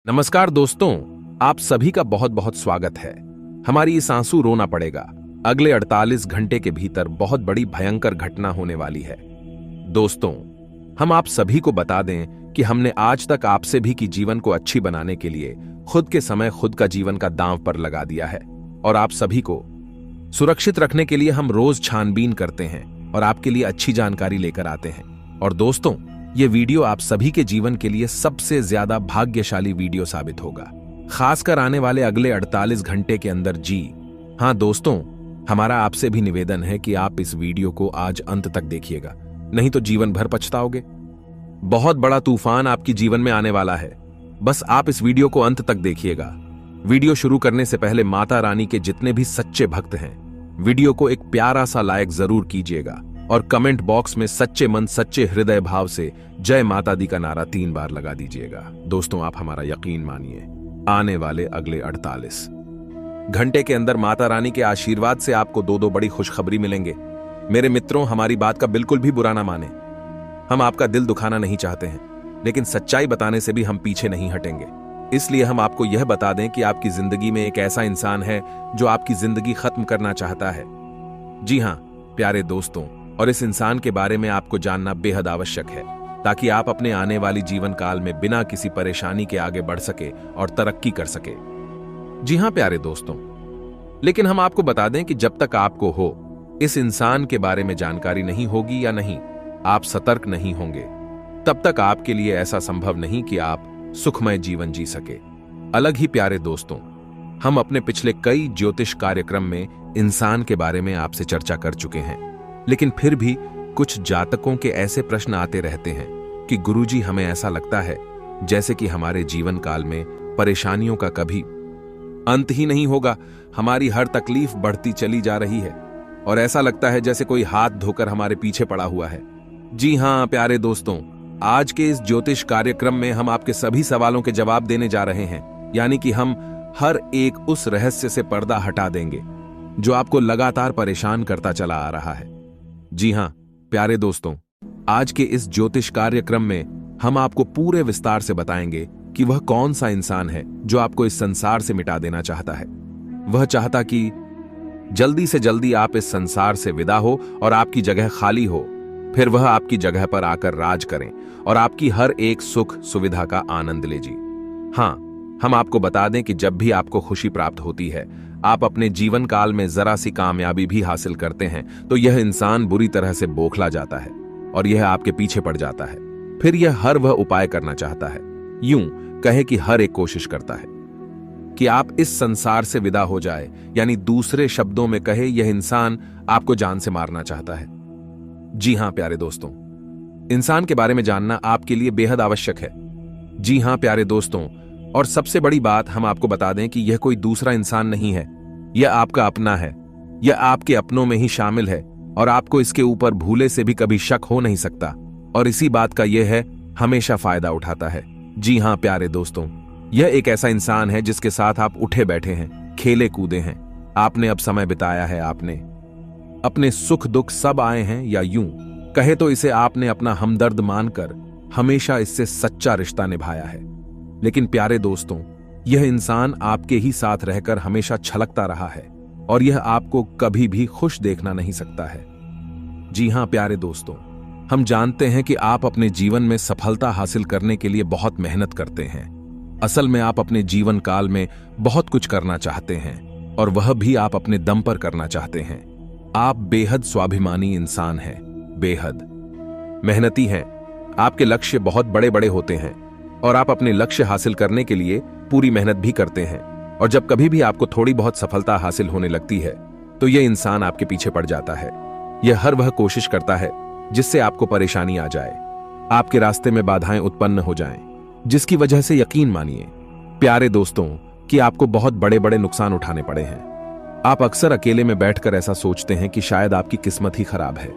नमस्कार दोस्तों, आप सभी का बहुत बहुत स्वागत है। हमारी इस आंसू रोना पड़ेगा अगले 48 घंटे के भीतर बहुत बड़ी भयंकर घटना होने वाली है। दोस्तों, हम आप सभी को बता दें कि हमने आज तक आपसे भी कि जीवन को अच्छी बनाने के लिए खुद के समय खुद का जीवन का दांव पर लगा दिया है और आप सभी को सुरक्षित रखने के लिए हम रोज छानबीन करते हैं और आपके लिए अच्छी जानकारी लेकर आते हैं। और दोस्तों, ये वीडियो आप सभी के जीवन के लिए सबसे ज्यादा भाग्यशाली वीडियो साबित होगा, खासकर आने वाले अगले 48 घंटे के अंदर। जी हां दोस्तों, हमारा आपसे भी निवेदन है कि आप इस वीडियो को आज अंत तक देखिएगा, नहीं तो जीवन भर पछताओगे। बहुत बड़ा तूफान आपकी जीवन में आने वाला है, बस आप इस वीडियो को अंत तक देखिएगा। वीडियो शुरू करने से पहले माता रानी के जितने भी सच्चे भक्त हैं, वीडियो को एक प्यारा सा लाइक जरूर कीजिएगा और कमेंट बॉक्स में सच्चे मन सच्चे हृदय भाव से जय माता दी का नारा 3 बार लगा दीजिएगा। दोस्तों, आप हमारा यकीन मानिए, आने वाले अगले 48 घंटे के अंदर माता रानी के आशीर्वाद से आपको दो बड़ी खुशखबरी मिलेंगे। मेरे मित्रों, हमारी बात का बिल्कुल भी बुरा ना माने, हम आपका दिल दुखाना नहीं चाहते हैं, लेकिन सच्चाई बताने से भी हम पीछे नहीं हटेंगे। इसलिए हम आपको यह बता दें कि आपकी जिंदगी में एक ऐसा इंसान है जो आपकी जिंदगी खत्म करना चाहता है। जी हां प्यारे दोस्तों, और इस इंसान के बारे में आपको जानना बेहद आवश्यक है ताकि आप अपने आने वाली जीवन काल में बिना किसी परेशानी के आगे बढ़ सके और तरक्की कर सके। जी हां प्यारे दोस्तों, लेकिन हम आपको बता दें कि जब तक आपको हो इस इंसान के बारे में जानकारी नहीं होगी या नहीं आप सतर्क नहीं होंगे, तब तक आपके लिए ऐसा संभव नहीं कि आप सुखमय जीवन जी सके। अलग ही प्यारे दोस्तों, हम अपने पिछले कई ज्योतिष कार्यक्रम में इंसान के बारे में आपसे चर्चा कर चुके हैं, लेकिन फिर भी कुछ जातकों के ऐसे प्रश्न आते रहते हैं कि गुरुजी, हमें ऐसा लगता है जैसे कि हमारे जीवन काल में परेशानियों का कभी अंत ही नहीं होगा, हमारी हर तकलीफ बढ़ती चली जा रही है और ऐसा लगता है जैसे कोई हाथ धोकर हमारे पीछे पड़ा हुआ है। जी हां प्यारे दोस्तों, आज के इस ज्योतिष कार्यक्रम में हम आपके सभी सवालों के जवाब देने जा रहे हैं, यानी कि हम हर एक उस रहस्य से पर्दा हटा देंगे जो आपको लगातार परेशान करता चला आ रहा है। जी हां प्यारे दोस्तों, आज के इस ज्योतिष कार्यक्रम में हम आपको पूरे विस्तार से बताएंगे कि वह कौन सा इंसान है जो आपको इस संसार से मिटा देना चाहता है। वह चाहता कि जल्दी से जल्दी आप इस संसार से विदा हो और आपकी जगह खाली हो, फिर वह आपकी जगह पर आकर राज करें और आपकी हर एक सुख सुविधा का आनंद ले। जी हां, हम आपको बता दें कि जब भी आपको खुशी प्राप्त होती है, आप अपने जीवन काल में जरा सी कामयाबी भी हासिल करते हैं, तो यह इंसान बुरी तरह से बौखला जाता है और यह आपके पीछे पड़ जाता है। फिर यह हर वह उपाय करना चाहता है, यूं कहे कि हर एक कोशिश करता है कि आप इस संसार से विदा हो जाए, यानी दूसरे शब्दों में कहे यह इंसान आपको जान से मारना चाहता है। जी हां प्यारे दोस्तों, इंसान के बारे में जानना आपके लिए बेहद आवश्यक है। जी हां प्यारे दोस्तों, और सबसे बड़ी बात हम आपको बता दें कि यह कोई दूसरा इंसान नहीं है, यह आपका अपना है, यह आपके अपनों में ही शामिल है और आपको इसके ऊपर भूले से भी कभी शक हो नहीं सकता, और इसी बात का यह है हमेशा फायदा उठाता है। जी हां प्यारे दोस्तों, यह एक ऐसा इंसान है जिसके साथ आप उठे बैठे हैं, खेले कूदे हैं, आपने अब समय बिताया है, आपने अपने सुख दुख सब आए हैं, या यूं कहे तो इसे आपने अपना हमदर्द मानकर हमेशा इससे सच्चा रिश्ता निभाया है। लेकिन प्यारे दोस्तों, यह इंसान आपके ही साथ रहकर हमेशा छलकता रहा है और यह आपको कभी भी खुश देखना नहीं सकता है। जी हां प्यारे दोस्तों, हम जानते हैं कि आप अपने जीवन में सफलता हासिल करने के लिए बहुत मेहनत करते हैं। असल में आप अपने जीवन काल में बहुत कुछ करना चाहते हैं और वह भी आप अपने दम पर करना चाहते हैं। आप बेहद स्वाभिमानी इंसान हैं, बेहद मेहनती हैं, आपके लक्ष्य बहुत बड़े बड़े होते हैं और आप अपने लक्ष्य हासिल करने के लिए पूरी मेहनत भी करते हैं। और जब कभी भी आपको थोड़ी बहुत सफलता हासिल होने लगती है तो यह इंसान आपके पीछे पड़ जाता है। यह हर वह कोशिश करता है जिससे आपको परेशानी आ जाए, आपके रास्ते में बाधाएं उत्पन्न हो जाएं, जिसकी वजह से यकीन मानिए प्यारे दोस्तों कि आपको बहुत बड़े बड़े नुकसान उठाने पड़े हैं। आप अक्सर अकेले में बैठकर ऐसा सोचते हैं कि शायद आपकी किस्मत ही खराब है,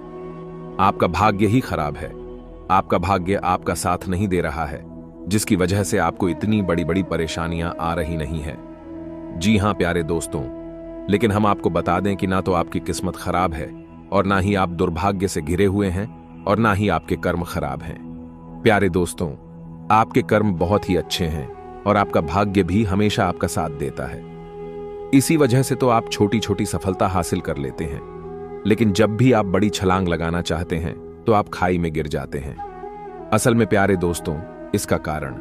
आपका भाग्य ही खराब है, आपका भाग्य आपका साथ नहीं दे रहा है, जिसकी वजह से आपको इतनी बड़ी बड़ी परेशानियां आ रही नहीं है। जी हां प्यारे दोस्तों, लेकिन हम आपको बता दें कि ना तो आपकी किस्मत खराब है और ना ही आप दुर्भाग्य से घिरे हुए हैं और ना ही आपके कर्म खराब हैं। प्यारे दोस्तों, आपके कर्म बहुत ही अच्छे हैं और आपका भाग्य भी हमेशा आपका साथ देता है। इसी वजह से तो आप छोटी छोटी सफलता हासिल कर लेते हैं, लेकिन जब भी आप बड़ी छलांग लगाना चाहते हैं तो आप खाई में गिर जाते हैं। असल में प्यारे दोस्तों, इसका कारण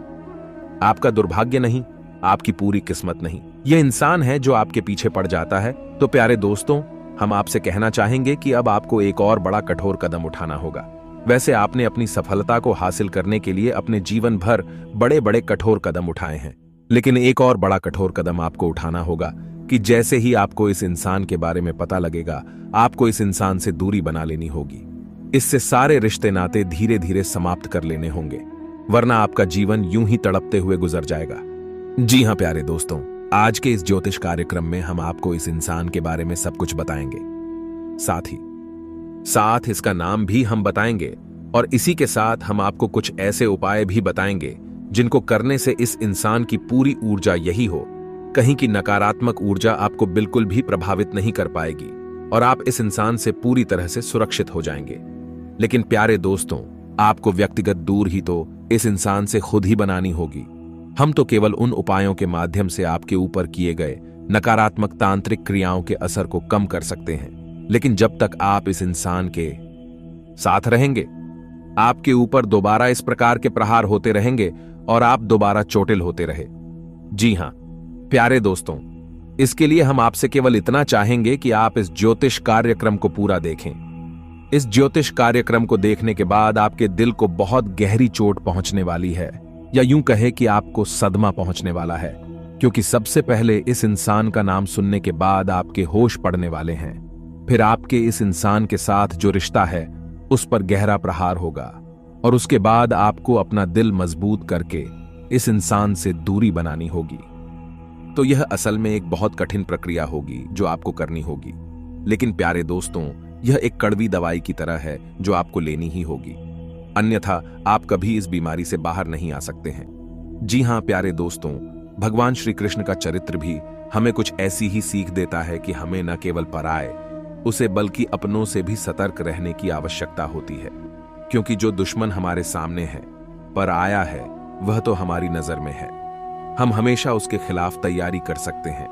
आपका दुर्भाग्य नहीं, आपकी पूरी किस्मत नहीं, यह इंसान है जो आपके पीछे पड़ जाता है। तो प्यारे दोस्तों, हम आपसे कहना चाहेंगे कि अब आपको एक और बड़ा कठोर कदम उठाना होगा। वैसे आपने अपनी सफलता को हासिल करने के लिए अपने जीवन भर बड़े बड़े कठोर कदम उठाए हैं, लेकिन एक और बड़ा कठोर कदम आपको उठाना होगा कि जैसे ही आपको इस इंसान के बारे में पता लगेगा, आपको इस इंसान से दूरी बना लेनी होगी। इससे सारे रिश्ते नाते धीरे धीरे समाप्त कर लेने होंगे, वरना आपका जीवन यूं ही तड़पते हुए गुजर जाएगा। जी हां प्यारे दोस्तों, आज के इस ज्योतिष कार्यक्रम में हम आपको इस इंसान के बारे में सब कुछ बताएंगे, साथ इसका नाम भी हम बताएंगे, और इसी के साथ हम आपको कुछ ऐसे उपाय भी बताएंगे जिनको करने से इस इंसान की पूरी ऊर्जा यही हो, कहीं की नकारात्मक ऊर्जा आपको बिल्कुल भी प्रभावित नहीं कर पाएगी और आप इस इंसान से पूरी तरह से सुरक्षित हो जाएंगे। लेकिन प्यारे दोस्तों, आपको व्यक्तिगत दूर ही तो इस इंसान से खुद ही बनानी होगी। हम तो केवल उन उपायों के माध्यम से आपके ऊपर किए गए नकारात्मक तांत्रिक क्रियाओं के असर को कम कर सकते हैं, लेकिन जब तक आप इस इंसान के साथ रहेंगे, आपके ऊपर दोबारा इस प्रकार के प्रहार होते रहेंगे और आप दोबारा चोटिल होते रहे। जी हां प्यारे दोस्तों, इसके लिए हम आपसे केवल इतना चाहेंगे कि आप इस ज्योतिष कार्यक्रम को पूरा देखें। इस ज्योतिष कार्यक्रम को देखने के बाद आपके दिल को बहुत गहरी चोट पहुंचने वाली है, या यूं कहे कि आपको सदमा पहुंचने वाला है, क्योंकि सबसे पहले इस इंसान का नाम सुनने के बाद आपके होश पड़ने वाले हैं। फिर आपके इस इंसान के साथ जो रिश्ता है उस पर गहरा प्रहार होगा, और उसके बाद आपको अपना दिल मजबूत करके इस इंसान से दूरी बनानी होगी। तो यह असल में एक बहुत कठिन प्रक्रिया होगी जो आपको करनी होगी, लेकिन प्यारे दोस्तों, यह एक कड़वी दवाई की तरह है जो आपको लेनी ही होगी, अन्यथा आप कभी इस बीमारी से बाहर नहीं आ सकते हैं। जी हां प्यारे दोस्तों, भगवान श्री कृष्ण का चरित्र भी हमें कुछ ऐसी ही सीख देता है कि हमें न केवल पराए उसे बल्कि अपनों से भी सतर्क रहने की आवश्यकता होती है, क्योंकि जो दुश्मन हमारे सामने है, पर आया है, वह तो हमारी नजर में है। हम हमेशा उसके खिलाफ तैयारी कर सकते हैं,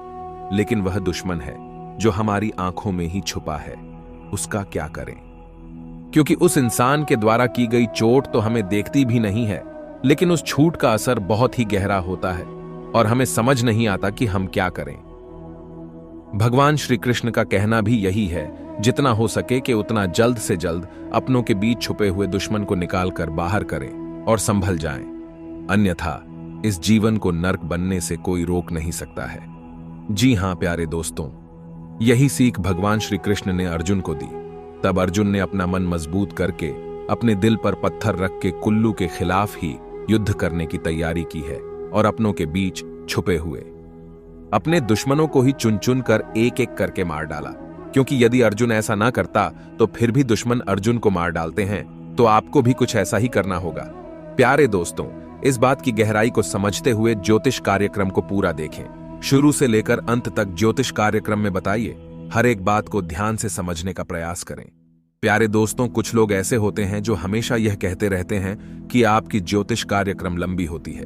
लेकिन वह दुश्मन है जो हमारी आंखों में ही छुपा है, उसका क्या करें? क्योंकि उस इंसान के द्वारा की गई चोट तो हमें देखती भी नहीं है, लेकिन उस छूट का असर बहुत ही गहरा होता है और हमें समझ नहीं आता कि हम क्या करें। भगवान श्री कृष्ण का कहना भी यही है, जितना हो सके कि उतना जल्द से जल्द अपनों के बीच छुपे हुए दुश्मन को निकालकर बाहर करें और संभल जाएं, अन्यथा इस जीवन को नर्क बनने से कोई रोक नहीं सकता है। जी हां प्यारे दोस्तों, यही सीख भगवान श्री कृष्ण ने अर्जुन को दी। तब अर्जुन ने अपना मन मजबूत करके अपने दिल पर पत्थर रख के कुल्लू के खिलाफ ही युद्ध करने की तैयारी की है और अपनों के बीच छुपे हुए अपने दुश्मनों को ही चुन चुन कर एक एक करके मार डाला, क्योंकि यदि अर्जुन ऐसा ना करता तो फिर भी दुश्मन अर्जुन को मार डालते हैं, तो आपको भी कुछ ऐसा ही करना होगा। प्यारे दोस्तों, इस बात की गहराई को समझते हुए ज्योतिष कार्यक्रम को पूरा देखें, शुरू से लेकर अंत तक ज्योतिष कार्यक्रम में बताइए, हर एक बात को ध्यान से समझने का प्रयास करें। प्यारे दोस्तों, कुछ लोग ऐसे होते हैं जो हमेशा यह कहते रहते हैं कि आपकी ज्योतिष कार्यक्रम लंबी होती है,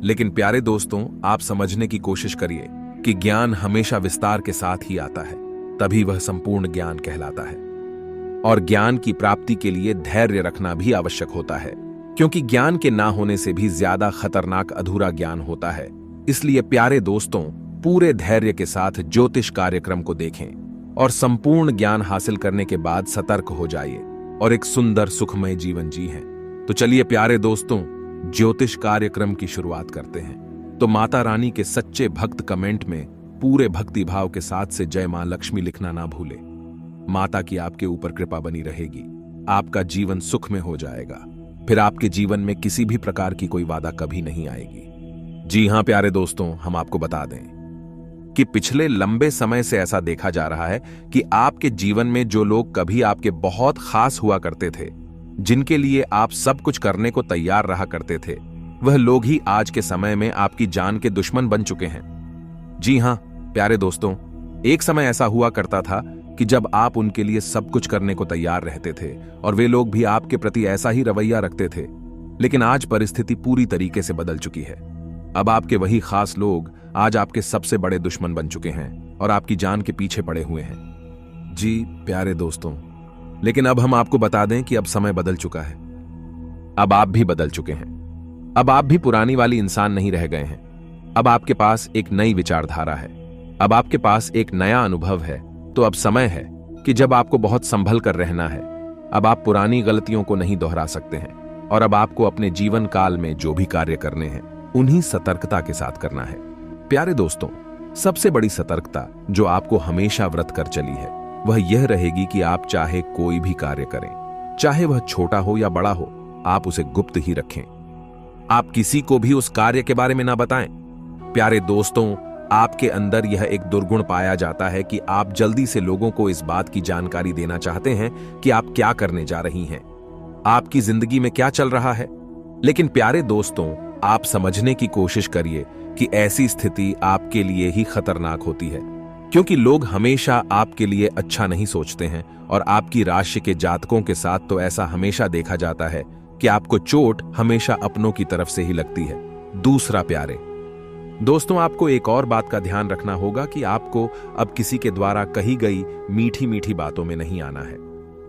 लेकिन प्यारे दोस्तों, आप समझने की कोशिश करिए कि ज्ञान हमेशा विस्तार के साथ ही आता है, तभी वह संपूर्ण ज्ञान कहलाता है। और ज्ञान की प्राप्ति के लिए धैर्य रखना भी आवश्यक होता है, क्योंकि ज्ञान के ना होने से भी ज्यादा खतरनाक अधूरा ज्ञान होता है। इसलिए प्यारे दोस्तों, पूरे धैर्य के साथ ज्योतिष कार्यक्रम को देखें और संपूर्ण ज्ञान हासिल करने के बाद सतर्क हो जाइए और एक सुंदर सुखमय जीवन जिएं। तो चलिए प्यारे दोस्तों, ज्योतिष कार्यक्रम की शुरुआत करते हैं। तो माता रानी के सच्चे भक्त कमेंट में पूरे भक्ति भाव के साथ से जय मां लक्ष्मी लिखना ना भूले। माता की आपके ऊपर कृपा बनी रहेगी, आपका जीवन सुख में हो जाएगा, फिर आपके जीवन में किसी भी प्रकार की कोई बाधा कभी नहीं आएगी। जी हां प्यारे दोस्तों, हम आपको बता दें कि पिछले लंबे समय से ऐसा देखा जा रहा है कि आपके जीवन में जो लोग कभी आपके बहुत खास हुआ करते थे, जिनके लिए आप सब कुछ करने को तैयार रहा करते थे, वह लोग ही आज के समय में आपकी जान के दुश्मन बन चुके हैं। जी हां प्यारे दोस्तों, एक समय ऐसा हुआ करता था कि जब आप उनके लिए सब कुछ करने को तैयार रहते थे और वे लोग भी आपके प्रति ऐसा ही रवैया रखते थे, लेकिन आज परिस्थिति पूरी तरीके से बदल चुकी है। अब आपके वही खास लोग आज आपके सबसे बड़े दुश्मन बन चुके हैं और आपकी जान के पीछे पड़े हुए हैं। जी प्यारे दोस्तों, लेकिन अब हम आपको बता दें कि अब समय बदल चुका है। अब आप भी बदल चुके हैं। अब आप भी पुरानी वाली इंसान नहीं रह गए हैं। अब आपके पास एक नई विचारधारा है। अब आपके पास एक नया अनुभव है। तो अब समय है कि जब आपको बहुत संभल कर रहना है। अब आप पुरानी गलतियों को नहीं दोहरा सकते हैं और अब आपको अपने जीवन काल में जो भी कार्य करने हैं उन्हीं सतर्कता के साथ करना है। प्यारे दोस्तों, सबसे बड़ी सतर्कता जो आपको हमेशा व्रत कर चली है वह यह रहेगी कि आप चाहे कोई भी कार्य करें, चाहे वह छोटा हो या बड़ा हो, आप उसे गुप्त ही रखें। आप किसी को भी उस कार्य के बारे में ना बताएं। प्यारे दोस्तों, आपके अंदर यह एक दुर्गुण पाया जाता है कि आप जल्दी से लोगों को इस बात की जानकारी देना चाहते हैं कि आप क्या करने जा रही हैं, आपकी जिंदगी में क्या चल रहा है। लेकिन प्यारे दोस्तों, आप समझने की कोशिश करिए कि ऐसी स्थिति आपके लिए ही खतरनाक होती है, क्योंकि लोग हमेशा आपके लिए अच्छा नहीं सोचते हैं और आपकी राशि के जातकों के साथ तो ऐसा हमेशा देखा जाता है कि आपको चोट हमेशा अपनों की तरफ से ही लगती है। दूसरा प्यारे दोस्तों, आपको एक और बात का ध्यान रखना होगा कि आपको अब किसी के द्वारा कही गई मीठी मीठी बातों में नहीं आना है।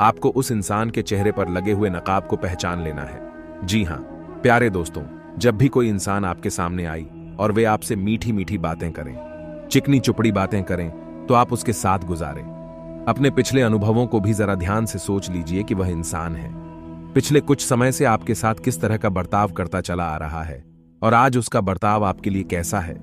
आपको उस इंसान के चेहरे पर लगे हुए नकाब को पहचान लेना है। जी हां प्यारे दोस्तों, जब भी कोई इंसान आपके सामने आई और वे आपसे मीठी मीठी बातें करें, चिकनी चुपड़ी बातें करें, तो आप उसके साथ गुजारें। अपने पिछले अनुभवों को भी जरा ध्यान से सोच लीजिए कि वह इंसान है। पिछले कुछ समय से आपके साथ किस तरह का बर्ताव करता चला आ रहा है और आज उसका बर्ताव आपके लिए कैसा है।